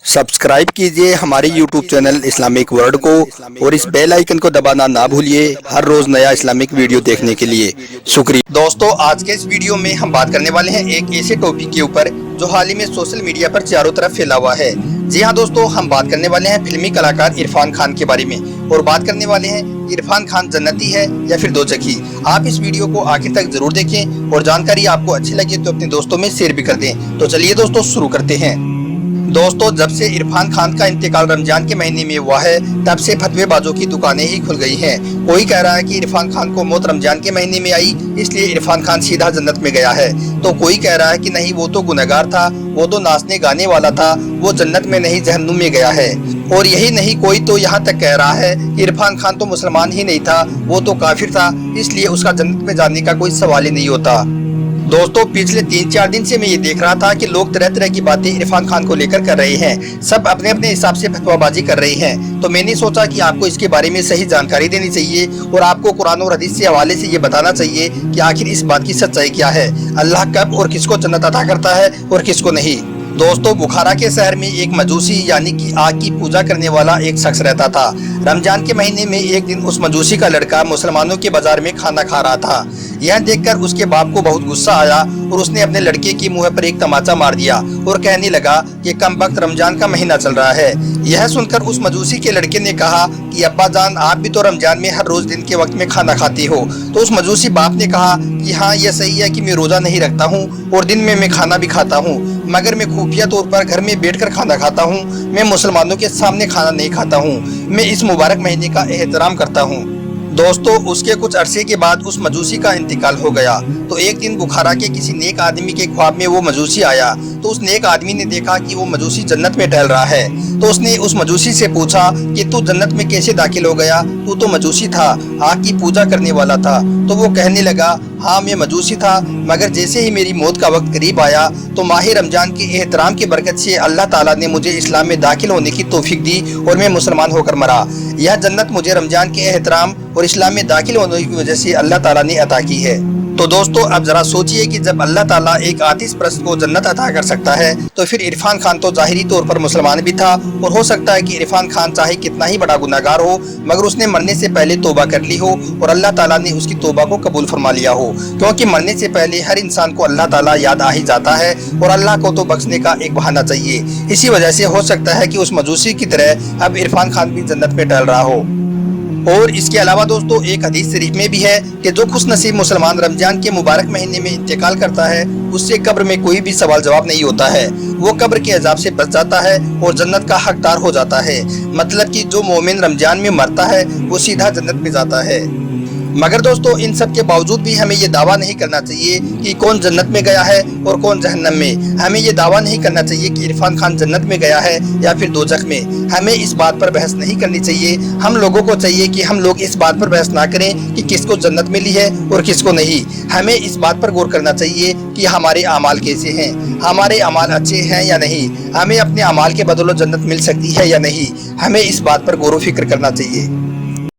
Subscribe कीजिए हमारे YouTube channel Islamic world को और इस बेल आइकन को दबाना ना भूलिए हर रोज नया इस्लामिक वीडियो देखने के लिए शुक्रिया। दोस्तों, आज के इस वीडियो में हम बात करने वाले हैं एक ऐसे टॉपिक के ऊपर जो हाल ही में सोशल मीडिया पर चारों तरफ फैला हुआ है। जी हाँ दोस्तों, हम बात करने वाले हैं फिल्मी कलाकार इरफान खान के बारे में और बात करने वाले हैं इरफान खान जन्नती है या फिर दोजखी। आप इस वीडियो को आखिर तक जरूर देखें और जानकारी आपको अच्छी लगे तो अपने दोस्तों में शेयर भी कर दें। तो चलिए दोस्तों शुरू करते हैं। दोस्तों, जब से इरफान खान का इंतकाल रमजान के महीने में हुआ है तब से फतवेबाजों की दुकानें ही खुल गई हैं। कोई कह रहा है कि इरफान खान को मौत रमजान के महीने में आई इसलिए इरफान खान सीधा जन्नत में गया है, तो कोई कह रहा है कि नहीं, वो तो गुनहगार था, वो तो नाचने गाने वाला था, वो जन्नत में नहीं जहन्नुम में गया है। और यही नहीं, कोई तो यहाँ तक कह रहा है कि इरफान खान तो मुसलमान ही नहीं था, वो तो काफिर था, इसलिए उसका जन्नत में जाने का कोई सवाल ही नहीं होता। दोस्तों, पिछले 3-4 दिन से मैं ये देख रहा था कि लोग तरह तरह की बातें इरफान खान को लेकर कर रहे हैं। सब अपने अपने हिसाब से फतवाबाजी कर रहे हैं, तो मैंने सोचा कि आपको इसके बारे में सही जानकारी देनी चाहिए और आपको कुरान और हदीस के हवाले से ये बताना चाहिए कि आखिर इस बात की सच्चाई क्या है, अल्लाह कब और किसको जन्नत अता करता है और किसको नहीं। दोस्तों, बुखारा के शहर में एक मजूसी यानी कि आग की पूजा करने वाला एक शख्स रहता था। रमजान के महीने में एक दिन उस मजूसी का लड़का मुसलमानों के बाजार में खाना खा रहा था। यह देखकर उसके बाप को बहुत गुस्सा आया और उसने अपने लड़के की मुंह पर एक तमाचा मार दिया और कहने लगा कि कम वक्त रमजान का महीना चल रहा है। यह सुनकर उस मजूसी के लड़के ने कहा कि अब्बा जान, आप भी तो रमजान में हर रोज दिन के वक्त में खाना खाती हो। तो उस मजूसी बाप ने कहा कि हाँ, यह सही है कि मैं रोजा नहीं रखता हूँ और दिन में मैं खाना भी खाता हूँ, मगर मैं खुफिया तौर पर घर में बैठकर खाना खाता हूँ। मैं मुसलमानों के सामने खाना नहीं खाता हूँ। मैं इस मुबारक महीने का एहतराम करता हूँ। दोस्तों, उसके कुछ अरसे के बाद उस मजूसी का इंतकाल हो गया। तो एक दिन बुखारा के किसी नेक आदमी के ख्वाब में वो मजूसी आया। तो उस नेक आदमी ने देखा कि वो मजूसी जन्नत में टहल रहा है। तो उसने उस मजूसी से पूछा कि तू जन्नत में कैसे दाखिल हो गया, तू तो मजूसी था, आग की पूजा करने वाला था। तो वो कहने लगा, हाँ मैं मजूसी था, मगर जैसे ही मेरी मौत का वक्त करीब आया तो माह रमजान के एहतराम की बरकत से अल्लाह ताला ने मुझे इस्लाम में दाखिल होने की तौफीक दी और मैं मुसलमान होकर मरा। यह जन्नत मुझे रमजान के एहतराम और इस्लाम में दाखिल होने की वजह से अल्लाह ताला ने अता की है। तो दोस्तों, अब जरा सोचिए कि जब अल्लाह ताला एक आतिश परस्त को जन्नत अता कर सकता है तो फिर इरफान खान तो ज़ाहिरी तौर पर मुसलमान भी था और हो सकता है कि इरफान खान चाहे कितना ही बड़ा गुनाहगार हो मगर उसने मरने से पहले तौबा कर ली हो और अल्लाह ताला ने उसकी तौबा को कबूल फरमा लिया हो, क्योंकि मरने से पहले हर इंसान को अल्लाह ताला याद आ ही जाता है और अल्लाह को तो बख्शने का एक बहाना चाहिए। इसी वजह से हो सकता है कि उस मजूसी की तरह अब इरफान खान भी जन्नत में टहल रहा हो। और इसके अलावा दोस्तों, एक हदीस शरीफ में भी है कि जो खुश नसीब मुसलमान रमजान के मुबारक महीने में इंतकाल करता है उससे कब्र में कोई भी सवाल जवाब नहीं होता है, वो कब्र के अजाब से बच जाता है और जन्नत का हकदार हो जाता है। मतलब कि जो मोमिन रमजान में मरता है वो सीधा जन्नत में जाता है। मगर दोस्तों, इन सब के बावजूद भी हमें ये दावा नहीं करना चाहिए कि कौन जन्नत में गया है और कौन जहन्नम में। हमें ये दावा नहीं करना चाहिए कि इरफान खान जन्नत में गया है या फिर दोजख में। हमें इस बात पर बहस नहीं करनी चाहिए। हम लोगों को चाहिए कि हम लोग इस बात पर बहस ना करें कि किसको जन्नत मिली है और किसको नहीं। हमें इस बात पर गौर करना चाहिए कि हमारे अमाल कैसे हैं, हमारे अमाल अच्छे हैं या नहीं, हमें अपने अमाल के बदौलत जन्नत मिल सकती है या नहीं। हमें इस बात पर गौर व फिक्र करना चाहिए।